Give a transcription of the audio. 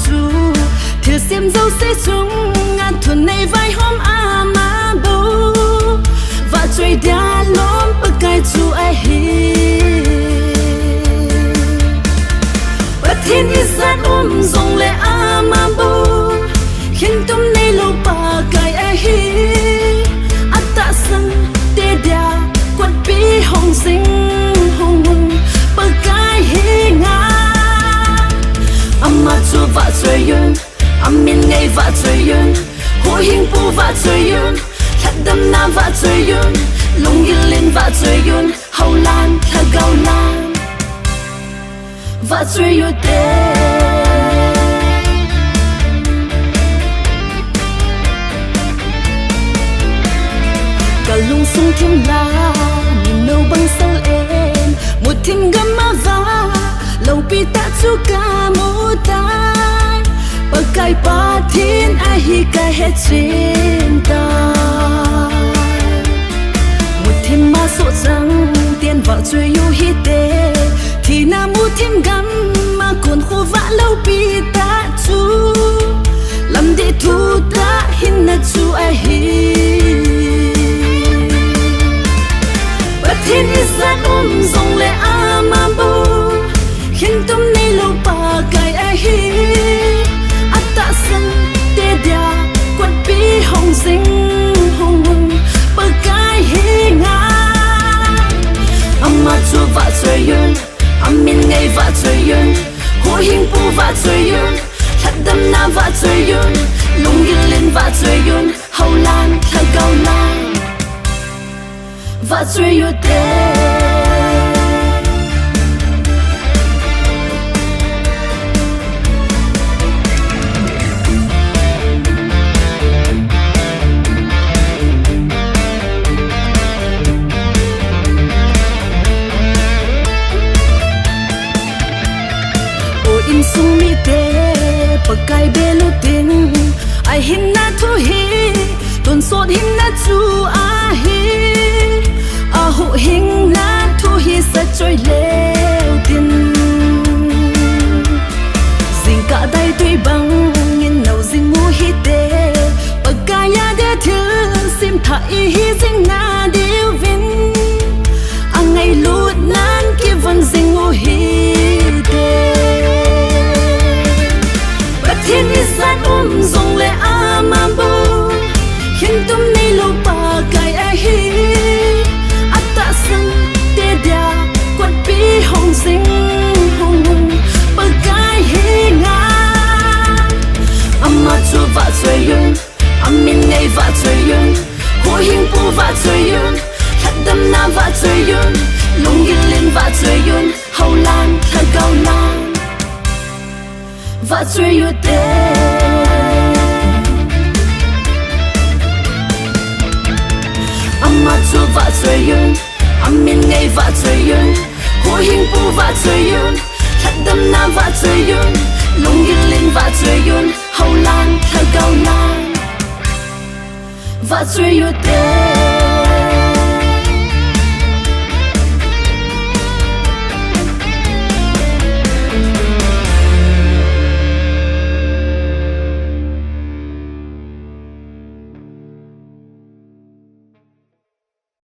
chú thừa xem dâu sẽ chúng ngàn thuần này vai hôm mà bố và trời đã lóm bất cái chú ai hi bất thiên như gian dùng lệ mà bố khiến tôm này lâu bà cái ai hi ắt ta sân tê đà quạt bí hồng sinh hồng hồng bất cái hi ngã mà chú và trời yun min ngay và trời yun hối hình pu và trời yun thật đâm nam và trời yun lung yên lên và trời yun hậu lan thật gạo lan và trời yun tê cả lung sung thêm la nhìn nâu băng sâu em một thêm gấm má va lâu pi ta chú ca mô tai bờ cài ba thiên ai hi cài hết trên ta một thêm ma sốt răng tiền vào chơi yêu hi tê thì na mu thêm gấm mà còn khô vã lâu pi ta chú làm để thu ta hin na chú ai hi bất thiên như gian dùng lệ mà bố khiến tôm này lâu bà cái ai hi ắt ta sân tê đà quạt bí hồng sinh hồng hồng bà cái hi ngã mà chúa và trời yun min ngay và trời yun hối hình pu và trời yun thật đâm nam và trời yun lung yên lên và trời yun hậu lan thật gạo lan và trời yun tê in sung mi te pakai belu tin ai hin na thu hi ton sot hin na chu a hi a hu hin na thu hi sa choi leo tin zing ka dai tui bang ngin nau zing mu hi te pakai ya de thu sim tha i hi zing na deu vin a ngai lut nan ki van zing mu hi te thiên như gian dùng lệ mà bố khiến tôm này lâu bà cái ai hi ắt ta sân tê đà quạt bí hồng sinh hồng hồng bà cái hi ngã mà chúa và trời yun min ngay và trời yun hối hình pu và trời yun thật đâm nam và trời yun lung yên lên và trời yun hậu lan thật gạo lan và trời yun tê mà chúa và trời yun min ngay và trời yun hối hình pu và trời yun thật đâm nam và trời yun lung yên lên và trời yun hậu lan thật gạo lan và trời yun tê